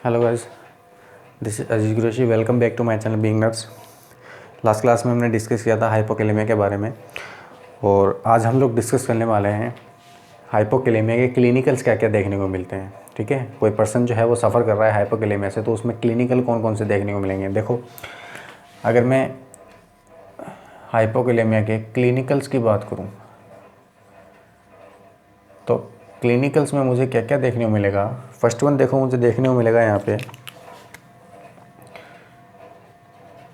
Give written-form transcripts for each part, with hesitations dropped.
Hello guys, this is Aziz Qureshi. Welcome back to my channel being nurse. Last class में हमने discuss किया था hypokalemia के बारे में, और आज हम लोग डिस्कस करने वाले हैं हाइपोकैलेमिया के क्लिनिकल्स क्या क्या देखने को मिलते हैं। ठीक है, कोई पर्सन जो है वो सफ़र कर रहा है हाइपोकैलेमिया से, तो उसमें क्लिनिकल कौन कौन से देखने को मिलेंगे। देखो, अगर मैं हाइपोकैलेमिया के क्लिनिकल्स की बात करूँ तो क्लिनिकल्स में मुझे क्या क्या देखने को मिलेगा। फर्स्ट वन देखो, मुझे देखने को मिलेगा यहाँ पे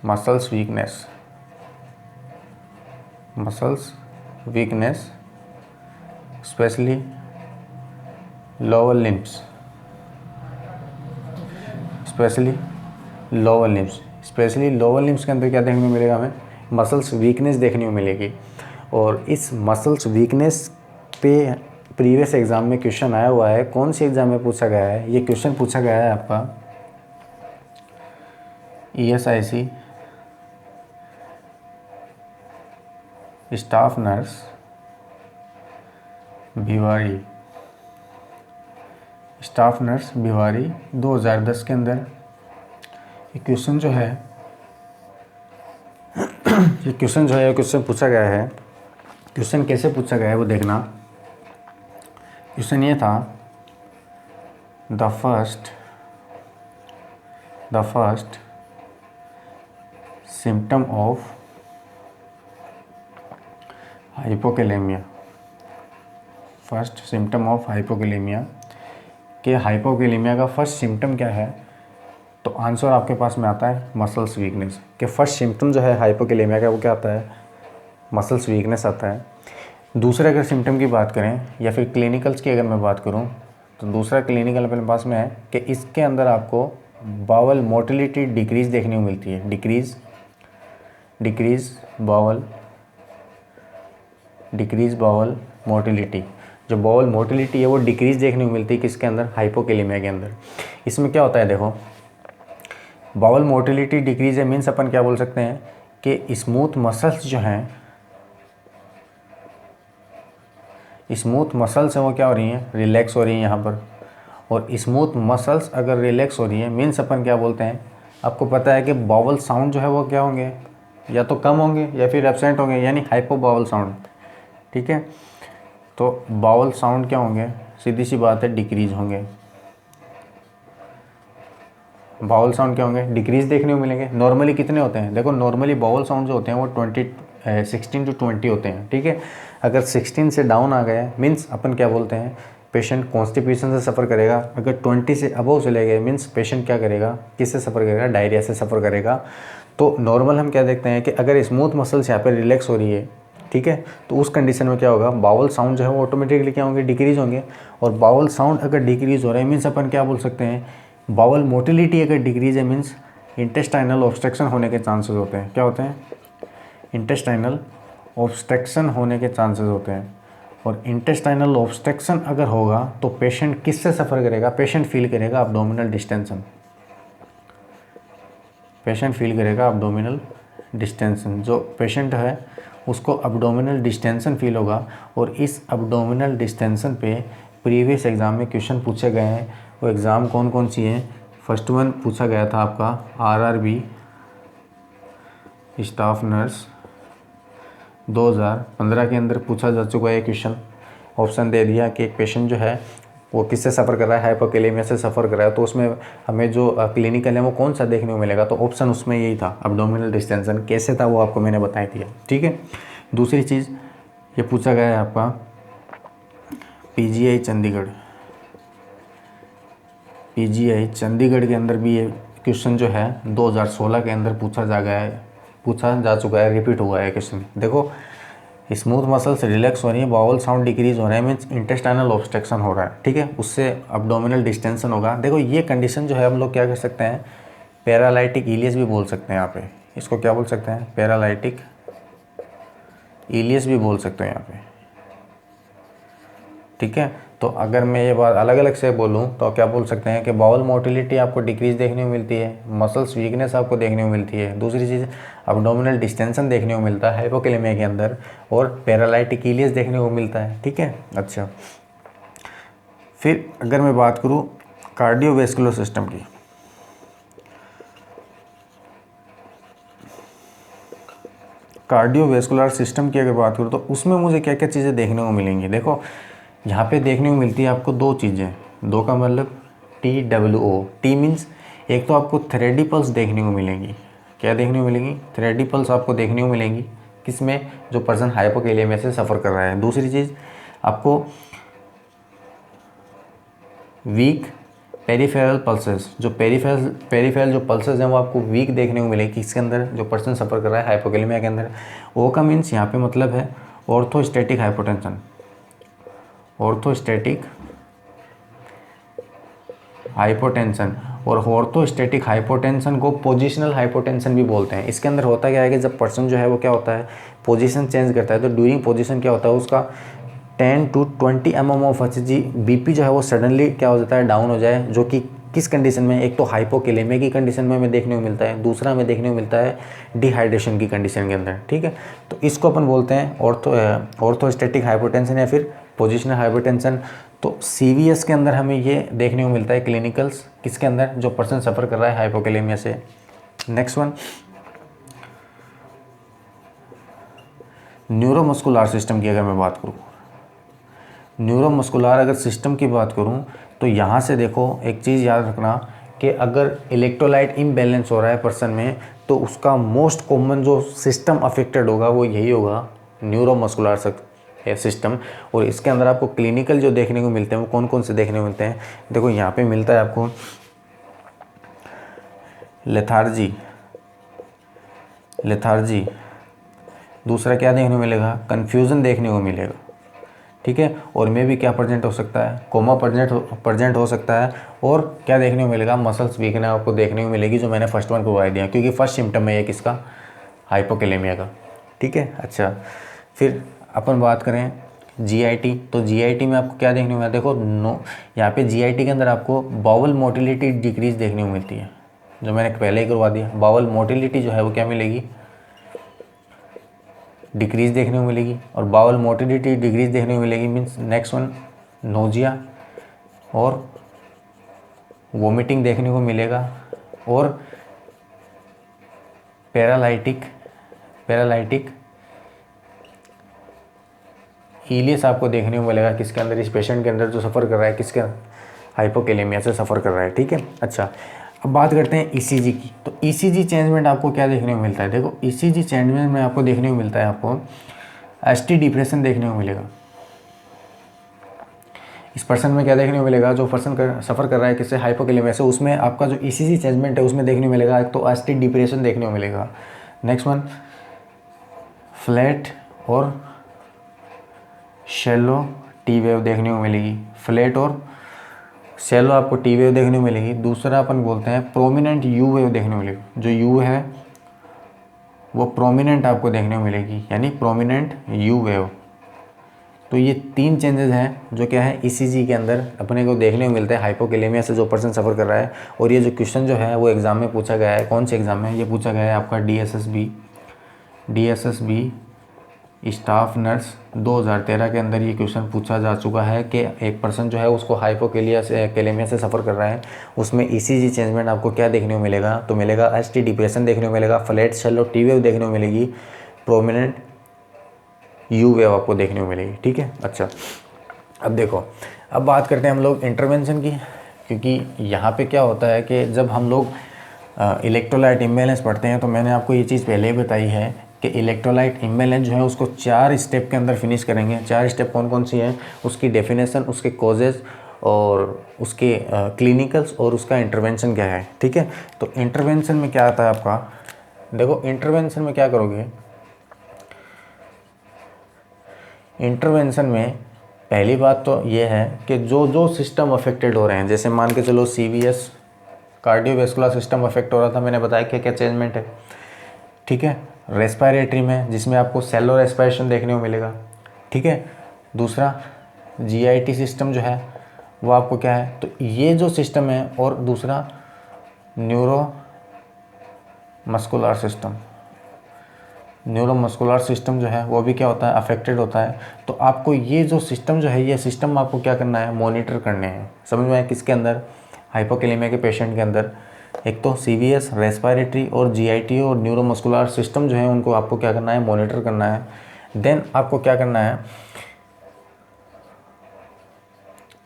muscles weakness specially lower limbs, specially lower limbs के अंदर क्या देखने को मिलेगा, हमें मसल्स वीकनेस देखने को मिलेगी। और इस मसल्स वीकनेस पे प्रीवियस एग्ज़ाम में क्वेश्चन आया हुआ है। कौन सी एग्ज़ाम में पूछा गया है? ये क्वेश्चन पूछा गया है आपका ESIC स्टाफ नर्स भिवारी 2010 के अंदर ये क्वेश्चन जो है क्वेश्चन पूछा गया है। क्वेश्चन कैसे पूछा गया है वो देखना। क्वेश्चन ये था, the first symptom of hypokalemia, कि हाइपोकैलेमिया का फर्स्ट सिम्टम क्या है। तो आंसर आपके पास में आता है मसल्स वीकनेस। कि फर्स्ट सिम्टम जो है हाइपोकैलेमिया का वो क्या आता है, मसल्स वीकनेस आता है। दूसरे अगर सिम्टम की बात करें या फिर क्लिनिकल्स की अगर मैं बात करूं, तो दूसरा क्लिनिकल अपने पास में है कि इसके अंदर आपको बावल मोटिलिटी डिक्रीज़ देखने को मिलती है। डिक्रीज़ बावल मोटिलिटी, जो बावल मोटिलिटी है वो डिक्रीज़ देखने को मिलती है किसके अंदर, हाइपोकैलेमिया के अंदर। इसमें क्या होता है, देखो, बावल मोटिलिटी डिक्रीज़ है मीन्स अपन क्या बोल सकते हैं कि स्मूथ मसल्स जो हैं, स्मूथ मसल्स हैं वो क्या हो रही हैं, रिलैक्स हो रही हैं यहाँ पर। और स्मूथ मसल्स अगर रिलैक्स हो रही है मीन्स अपन क्या बोलते हैं, आपको पता है कि बावल साउंड जो है वो क्या होंगे, या तो कम होंगे या फिर एब्सेंट होंगे, यानी हाइपो बावल साउंड। ठीक है, तो बावल साउंड क्या होंगे, सीधी सी बात है, डिक्रीज होंगे। बावल साउंड क्या होंगे, डिक्रीज देखने को मिलेंगे। नॉर्मली कितने होते हैं, देखो नॉर्मली बावल साउंड जो होते हैं वो 16 to 20 होते हैं। ठीक है, अगर 16 से डाउन आ गए मीन्स अपन क्या बोलते हैं, पेशेंट कॉन्स्टिपेशन से सफ़र करेगा। अगर 20 से अबव चले गए मीन्स पेशेंट क्या करेगा, किससे सफ़र करेगा, डायरिया से सफ़र करेगा। तो नॉर्मल हम क्या देखते हैं कि अगर स्मूथ मसल्स यहाँ पर रिलैक्स हो रही है, ठीक है, तो उस कंडीशन में क्या होगा, बावल साउंड जो है वो ऑटोमेटिकली क्या होंगे, डिक्रीज होंगे। और बावल साउंड अगर डिक्रीज हो रहा है मीन्स अपन क्या बोल सकते हैं, बावल मोटिलिटी अगर डिक्रीज है मीन्स इंटेस्टाइनल ऑब्स्ट्रक्शन होने के चांसेस होते हैं। क्या होते हैं, इंटेस्टाइनल ऑब्स्ट्रक्शन होने के चांसेस होते हैं। और इंटेस्टाइनल ऑब्स्ट्रक्शन अगर होगा तो पेशेंट किससे सफ़र करेगा, पेशेंट फील करेगा अब्डोमिनल डिस्टेंशन। जो पेशेंट है उसको अब्डोमिनल डिस्टेंशन फील होगा। और इस अब्डोमिनल डिस्टेंशन पे प्रीवियस एग्ज़ाम में क्वेश्चन पूछे गए हैं। वो एग्ज़ाम कौन कौन सी हैं, फर्स्ट वन पूछा गया था आपका RRB स्टाफ नर्स 2015 के अंदर पूछा जा चुका है क्वेश्चन। ऑप्शन दे दिया कि एक पेशेंट जो है वो किससे सफ़र कर रहा है, हाइपोकैलेमिया से सफ़र कर रहा है, तो उसमें हमें जो क्लिनिकल है वो कौन सा देखने को मिलेगा। तो ऑप्शन उसमें यही था, अब्डोमिनल डिस्टेंशन। कैसे था वो आपको मैंने बताई थी। ठीक है, दूसरी चीज़ ये पूछा गया है आपका PGI चंडीगढ़ के अंदर भी ये क्वेश्चन जो है 2016 के अंदर पूछा जा चुका है, रिपीट हुआ है क्वेश्चन। देखो, स्मूथ मसल्स रिलैक्स हो रही है, बावल साउंड डिक्रीज हो रहा है मीन्स इंटेस्टाइनल ऑब्स्ट्रक्शन हो रहा है। ठीक है, उससे अब्डोमिनल डिस्टेंशन होगा। देखो ये कंडीशन जो है हम लोग क्या कर सकते हैं, पैरालाइटिक इलियस भी बोल सकते हैं यहाँ पे। इसको क्या बोल सकते हैं, पैरालाइटिक इलियस भी बोल सकते हैं यहाँ पे। ठीक है, तो अगर मैं ये बात अलग अलग से बोलूँ तो क्या बोल सकते हैं कि बाउल मोटिलिटी आपको डिक्रीज देखने को मिलती है, मसल्स वीकनेस आपको देखने को मिलती है, दूसरी चीज़ अब्डोमिनल डिस्टेंशन देखने को मिलता है हाइपोकैलेमिया के अंदर, और पैरालाइटिक इलियस देखने को मिलता है। ठीक है, अच्छा, फिर अगर मैं बात करूँ कार्डियोवैस्कुलर सिस्टम की, कार्डियोवैस्कुलर सिस्टम की अगर बात करूँ तो उसमें मुझे क्या क्या चीज़ें देखने को मिलेंगी। देखो यहाँ पे देखने को मिलती है आपको दो चीज़ें, दो का मतलब TWO, टी मीन्स एक तो आपको थ्रेडी पल्स देखने को मिलेंगी। क्या देखने को मिलेंगी? थ्रेडी पल्स आपको देखने को मिलेंगी किसमें? जो पर्सन हाइपोकैलेमिया से सफ़र कर रहा है। दूसरी चीज़ आपको वीक पेरिफेरल पल्सेस, जो पेरिफेरल जो पल्सेस हैं वो आपको वीक देखने को मिलेगी किसके अंदर? जो पर्सन सफ़र कर रहा है हाइपोकैलेमिया के अंदर। ओ का मीन्स यहाँ पे मतलब है ऑर्थोस्टैटिक हाइपोटेंशन, ऑर्थोस्टैटिक हाइपोटेंशन। और ऑर्थोस्टैटिक हाइपोटेंशन को पोजिशनल हाइपोटेंशन भी बोलते हैं। इसके अंदर होता क्या है कि जब पर्सन जो है वो क्या होता है पोजीशन चेंज करता है, तो ड्यूरिंग पोजीशन क्या होता है उसका 10 to 20 mm of HG BP जो है वो सडनली क्या हो जाता है डाउन हो जाए, जो कि किस कंडीशन में? एक तो हाइपोकैलेमिया की कंडीशन में हमें देखने को मिलता है, दूसरा हमें देखने को मिलता है डिहाइड्रेशन की कंडीशन के अंदर। ठीक है, तो इसको अपन बोलते हैं ऑर्थोस्टैटिक हाइपोटेंशन या फिर पोजिशनल हाइपोटेंशन। तो CVS के अंदर हमें ये देखने को मिलता है क्लिनिकल्स किसके अंदर? जो पर्सन सफ़र कर रहा है हाइपोकैलेमिया से। नेक्स्ट वन, न्यूरोमस्कुलर सिस्टम की अगर मैं बात करूँ, न्यूरोमस्कुलर अगर सिस्टम की बात करूँ तो यहाँ से देखो एक चीज़ याद रखना कि अगर इलेक्ट्रोलाइट इम्बैलेंस हो रहा है पर्सन में तो उसका मोस्ट कॉमन जो सिस्टम अफेक्टेड होगा वो यही होगा, न्यूरोमस्कुलर सिस्टम। और इसके अंदर आपको क्लिनिकल जो देखने को मिलते हैं वो कौन कौन से देखने को मिलते हैं? देखो यहाँ पे मिलता है आपको लेथार्जी, दूसरा क्या देखने को मिलेगा? कन्फ्यूज़न देखने को मिलेगा। ठीक है, और में भी क्या प्रेजेंट हो सकता है? कोमा प्रेजेंट हो सकता है। और क्या देखने को मिलेगा? मसल्स वीकनेस आपको देखने को मिलेगी, जो मैंने फर्स्ट वन करवाई दिया, क्योंकि फर्स्ट सिम्टम है ये किसका? हाइपोकैलेमिया का। ठीक है, अच्छा फिर अपन बात करें GIT, तो GIT में आपको क्या देखने को मिलता है? देखो यहाँ पे GIT के अंदर आपको बाउल मोटिलिटी डिक्रीज देखने को मिलती है, जो मैंने पहले ही करवा दिया। बाउल मोटिलिटी जो है वो क्या मिलेगी? डिक्रीज देखने को मिलेगी। और बाउल मोटिलिटी डिक्रीज देखने को मिलेगी मीन्स नेक्स्ट वन नोजिया और वोमिटिंग देखने को मिलेगा। और पैरालाइटिक इलियस आपको देखने को मिलेगा किसके अंदर? इस पेशेंट के अंदर जो सफ़र कर रहा है किसके? हाइपोकैलेमिया से सफ़र कर रहा है। ठीक है, अच्छा अब बात करते हैं ECG की। तो ECG चेंजमेंट आपको क्या देखने को मिलता है? देखो ECG चेंजमेंट में आपको देखने को मिलता है आपको ST डिप्रेशन देखने को मिलेगा। इस पर्सन में क्या देखने को मिलेगा? जो पर्सन सफ़र कर रहा है किससे? हाइपोकैलेमिया से, उसमें आपका जो ECG चेंजमेंट है उसमें देखने को मिलेगा एक तो ST डिप्रेशन देखने को मिलेगा। नेक्स्ट वन फ्लैट और शैलो टी वेव देखने को मिलेगी। फ्लैट और शैलो आपको टी वेव देखने को मिलेगी। दूसरा अपन बोलते हैं प्रोमिनेंट U वेव देखने को मिलेगी। जो U है वो प्रोमिनेंट आपको देखने को मिलेगी, यानी प्रोमिनेंट U वेव। तो ये तीन चेंजेस हैं जो क्या है ECG के अंदर अपने को देखने को मिलते हैं हाइपोकैलेमिया से जो पर्सन सफ़र कर रहा है। और ये जो क्वेश्चन जो है वो एग्ज़ाम में पूछा गया है। कौन से एग्ज़ाम में? ये पूछा गया है आपका DSSB स्टाफ नर्स 2013 के अंदर ये क्वेश्चन पूछा जा चुका है कि एक पर्सन जो है उसको हाइपोकैलेमिया से सफ़र कर रहा है, उसमें ECG चेंजमेंट आपको क्या देखने को मिलेगा? तो मिलेगा ST डिप्रेशन देखने को मिलेगा, फ्लैट शैलो टी वेव देखने को मिलेगी, प्रोमिनेंट U वेव आपको देखने को मिलेगी। ठीक है, अच्छा अब देखो, अब बात करते हैं हम लोग इंटरवेंशन की, क्योंकि यहाँ पे क्या होता है कि जब हम लोग इलेक्ट्रोलाइट इम्बैलेंस पढ़ते हैं तो मैंने आपको ये चीज़ पहले ही बताई है कि इलेक्ट्रोलाइट इम्बैलेंस जो है उसको 4 स्टेप के अंदर फिनिश करेंगे। 4 स्टेप कौन कौन सी हैं? उसकी डेफिनेशन, उसके कॉजेज़ और उसके क्लिनिकल्स और उसका इंटरवेंशन क्या है। ठीक है, तो इंटरवेंशन में क्या आता है आपका? देखो इंटरवेंशन में क्या करोगे? इंटरवेंशन में पहली बात तो ये है कि जो जो सिस्टम अफेक्टेड हो रहे हैं, जैसे मान के चलो CVS कार्डियोवैस्कुलर सिस्टम अफेक्ट हो रहा था, मैंने बताया क्या क्या चेंजमेंट है। ठीक है, रेस्पिरेटरी में जिसमें आपको सेलो रेस्पिरेशन देखने को मिलेगा। ठीक है, दूसरा GIT सिस्टम जो है वो आपको क्या है? तो ये जो सिस्टम है, और दूसरा न्यूरोमस्कुलर सिस्टम जो है वो भी क्या होता है? अफेक्टेड होता है। तो आपको ये जो सिस्टम जो है, ये सिस्टम आपको क्या करना है? मॉनिटर करने हैं। समझ में आया? किसके अंदर? हाइपोकैलेमिया के पेशेंट के अंदर। एक तो CVS, रेस्पिरेटरी और GIT और न्यूरोमस्कुलर सिस्टम जो है उनको आपको क्या करना है, मॉनिटर करना है। देन आपको क्या करना है,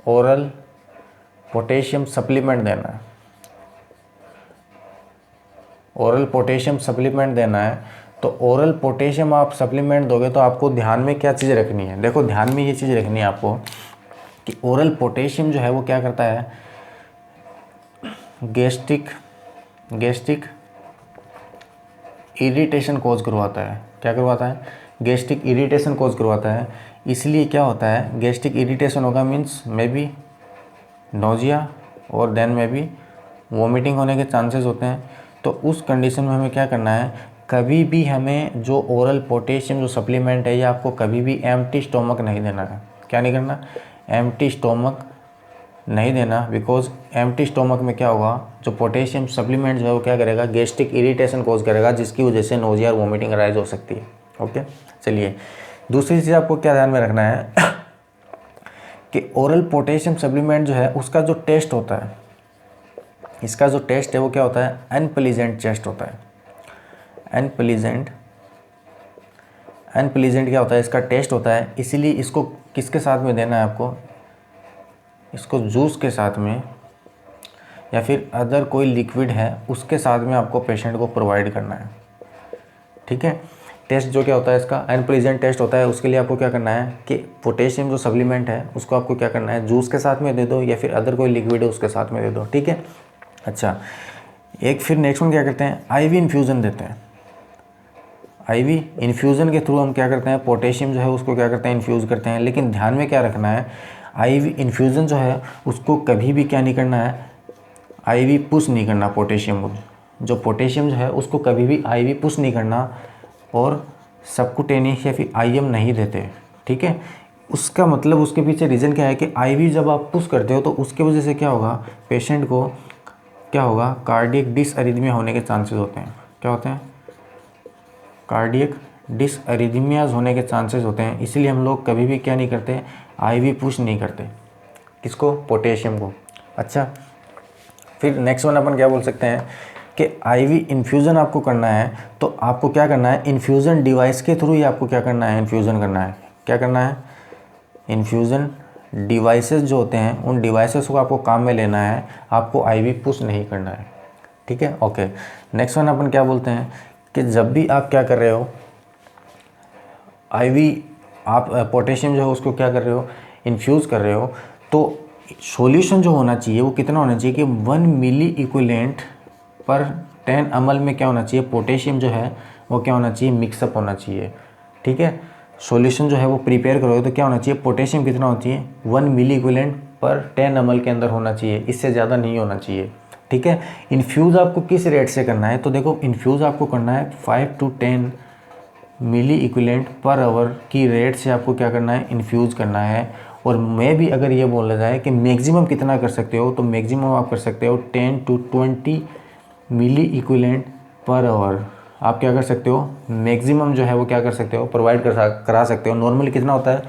ओरल पोटेशियम सप्लीमेंट देना है। ओरल पोटेशियम सप्लीमेंट देना है। तो ओरल पोटेशियम आप सप्लीमेंट दोगे तो आपको ध्यान में क्या चीज़ रखनी है, देखो ध्यान में ये चीज़ रखनी है आपको कि ओरल पोटेशियम जो है वो क्या करता है, गैस्ट्रिक इरिटेशन कॉज करवाता है। क्या करवाता है, गैस्ट्रिक इरिटेशन कॉज करवाता है। इसलिए क्या होता है, गैस्ट्रिक इरिटेशन होगा मीन्स मे बी नोजिया और देन में भी वोमिटिंग होने के चांसेस होते हैं। तो उस कंडीशन में हमें क्या करना है, कभी भी हमें जो ओरल पोटेशियम जो सप्लीमेंट है ये आपको कभी भी एम्प्टी स्टोमक नहीं देना है। क्या नहीं करना, एम्प्टी स्टोमक नहीं देना, बिकॉज एम्प्टी स्टोमक में क्या होगा, जो पोटेशियम सप्लीमेंट जो है वो क्या करेगा, गैस्ट्रिक इरिटेशन कॉज करेगा, जिसकी वजह से नोजिया और वोमिटिंग अराइज हो सकती है। ओके, चलिए दूसरी चीज़ आपको क्या ध्यान में रखना है कि ओरल पोटेशियम सप्लीमेंट जो है उसका जो टेस्ट होता है, इसका जो टेस्ट है वो क्या होता है, अनप्लीजेंट टेस्ट होता है। अनप्लीजेंट क्या होता है, इसका टेस्ट होता है। इसीलिए इसको किसके साथ में देना है आपको, इसको जूस के साथ में या फिर अदर कोई लिक्विड है उसके साथ में आपको पेशेंट को प्रोवाइड करना है। ठीक है, टेस्ट जो क्या होता है इसका अनप्लीजेंट टेस्ट होता है। उसके लिए आपको क्या करना है कि पोटेशियम जो सप्लीमेंट है उसको आपको क्या करना है, जूस के साथ में दे दो या फिर अदर कोई लिक्विड है उसके साथ में दे दो। ठीक है, अच्छा एक फिर नेक्स्ट वन क्या करते हैं, IV इन्फ्यूज़न देते हैं। IV इन्फ्यूज़न के थ्रू हम क्या करते हैं, पोटेशियम जो है उसको क्या करते हैं, इन्फ्यूज़ करते हैं। लेकिन ध्यान में क्या रखना है, IV इन्फ्यूज़न जो है उसको कभी भी क्या नहीं करना है, IV पुश नहीं करना पोटेशियम को। जो पोटेशियम जो है उसको कभी भी IV पुश नहीं करना और सबकुटेनियस या फिर IM नहीं देते। ठीक है, उसका मतलब उसके पीछे रीज़न क्या है कि IV जब आप पुश करते हो तो उसके वजह से क्या होगा, पेशेंट को क्या होगा, कार्डियक डिसअरिथमिया होने के चांसेस होते हैं। क्या होते हैं, कार्डियक डिसअरिथमियाज होने के चांसेस होते हैं। इसीलिए हम लोग कभी भी क्या नहीं करते, IV पुश नहीं करते, किसको, पोटेशियम को। अच्छा, फिर नेक्स्ट वन अपन क्या बोल सकते हैं कि IV इन्फ्यूज़न आपको करना है तो आपको क्या करना है, इन्फ्यूज़न डिवाइस के थ्रू ही आपको क्या करना है, इन्फ्यूज़न करना है। क्या करना है, इन्फ्यूज़न डिवाइसेस जो होते हैं उन डिवाइसेस को आपको काम में लेना है, आपको IV पुश नहीं करना है। ठीक है, ओके। नेक्स्ट वन अपन क्या बोलते हैं कि जब भी आप क्या कर रहे हो, IV आप पोटेशियम जो है उसको क्या कर रहे हो, इन्फ्यूज़ कर रहे हो, तो सॉल्यूशन जो होना चाहिए वो कितना होना चाहिए कि 1 मिली इक्विवेलेंट पर 10 ml में क्या होना चाहिए, पोटेशियम जो है वो क्या होना चाहिए, मिक्सअप होना चाहिए। ठीक है, सॉल्यूशन जो है वो प्रिपेयर करोगे तो क्या होना चाहिए, पोटेशियम कितना होना चाहिए, 1 मिली इक्विवेलेंट पर 10 ml के अंदर होना चाहिए, इससे ज़्यादा नहीं होना चाहिए। ठीक है, इन्फ्यूज़ आपको किस रेट से करना है, तो देखो इन्फ्यूज़ आपको करना है 5 to 10 milliequivalent per hour की रेट से आपको क्या करना है, इन्फ्यूज़ करना है। और मैं भी अगर ये बोला जाए कि मैक्सिमम कितना कर सकते हो, तो मैक्सिमम आप कर सकते हो 10 to 20 milliequivalent per hour. आप क्या कर सकते हो, मैक्सिमम जो है वो क्या कर सकते हो, प्रोवाइड करा सकते हो। नॉर्मली कितना होता है,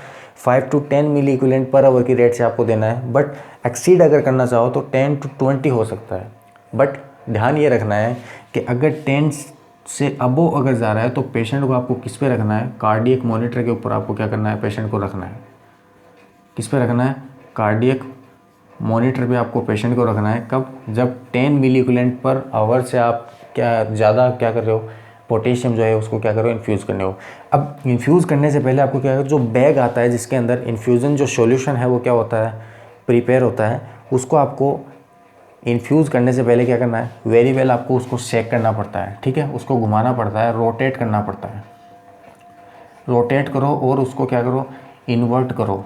5 to 10 milliequivalent per hour की रेट से आपको देना है, बट एक्सीड अगर करना चाहो तो 10 to 20 हो सकता है। बट ध्यान ये रखना है कि अगर 10 से अबोव अगर जा रहा है तो पेशेंट को आपको किस पे रखना है, कार्डियक मॉनिटर के ऊपर आपको क्या करना है, पेशेंट को रखना है। किस पे रखना है, कार्डियक मॉनिटर पे आपको पेशेंट को रखना है। कब, जब 10 मिली इक्विवेलेंट पर आवर से आप क्या ज़्यादा क्या कर रहे हो, पोटेशियम जो है उसको क्या करो, इन्फ्यूज़ करने हो। अब इन्फ्यूज़ करने से पहले आपको क्या करो, जो बैग आता है जिसके अंदर इन्फ्यूज़न जो सॉल्यूशन है वो क्या होता है, प्रिपेयर होता है, उसको आपको इन्फ्यूज़ करने से पहले क्या करना है, वेरी वेल आपको उसको शेक करना पड़ता है। ठीक है, उसको घुमाना पड़ता है, रोटेट करना पड़ता है। रोटेट करो और उसको क्या करो, इन्वर्ट करो।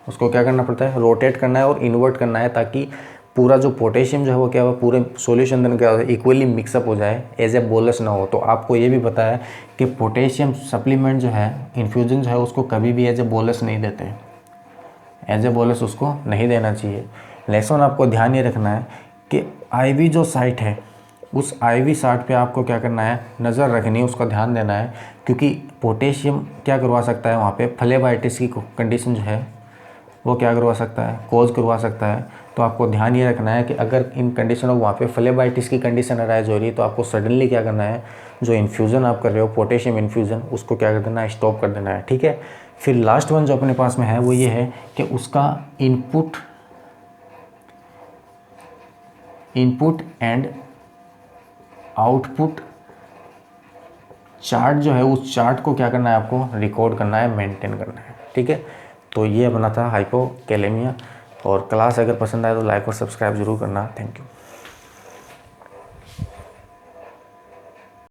उसको क्या करना पड़ता है, रोटेट करना है और इन्वर्ट करना है, ताकि पूरा जो पोटेशियम जो है वो क्या हो, पूरे सॉल्यूशन अंदर क्या हो, इक्वली मिक्सअप हो जाए, एज ए बोलस ना हो। तो आपको ये भी पता है कि पोटेशियम सप्लीमेंट जो है, इन्फ्यूज़न जो है उसको कभी भी एज ए बोलस नहीं देते, एज ए बोलस उसको नहीं देना चाहिए। लेसन आपको ध्यान ये रखना है कि IV जो साइट है उस IV साइट पे आपको क्या करना है, नज़र रखनी है, उसका ध्यान देना है, क्योंकि पोटेशियम क्या करवा सकता है वहाँ पे, फ्लेबाइटिस की कंडीशन जो है वो क्या करवा सकता है, कॉज करवा सकता है। तो आपको ध्यान ये रखना है कि अगर इन कंडीशनों वहाँ पे फ्लेबाइटिस की कंडीशन अराइज हो रही है तो आपको सडनली क्या करना है, जो इन्फ्यूज़न आप कर रहे हो पोटेशियम इन्फ्यूज़न, उसको क्या कर देना है, स्टॉप कर देना है, ठीक है। फिर लास्ट वन जो अपने पास में है वो ये है कि उसका इनपुट एंड आउटपुट चार्ट जो है उस चार्ट को क्या करना है, आपको रिकॉर्ड करना है, मेंटेन करना है, ठीक है। तो ये अपना था हाइपोकैलेमिया। और क्लास अगर पसंद आए तो लाइक और सब्सक्राइब जरूर करना। Thank you.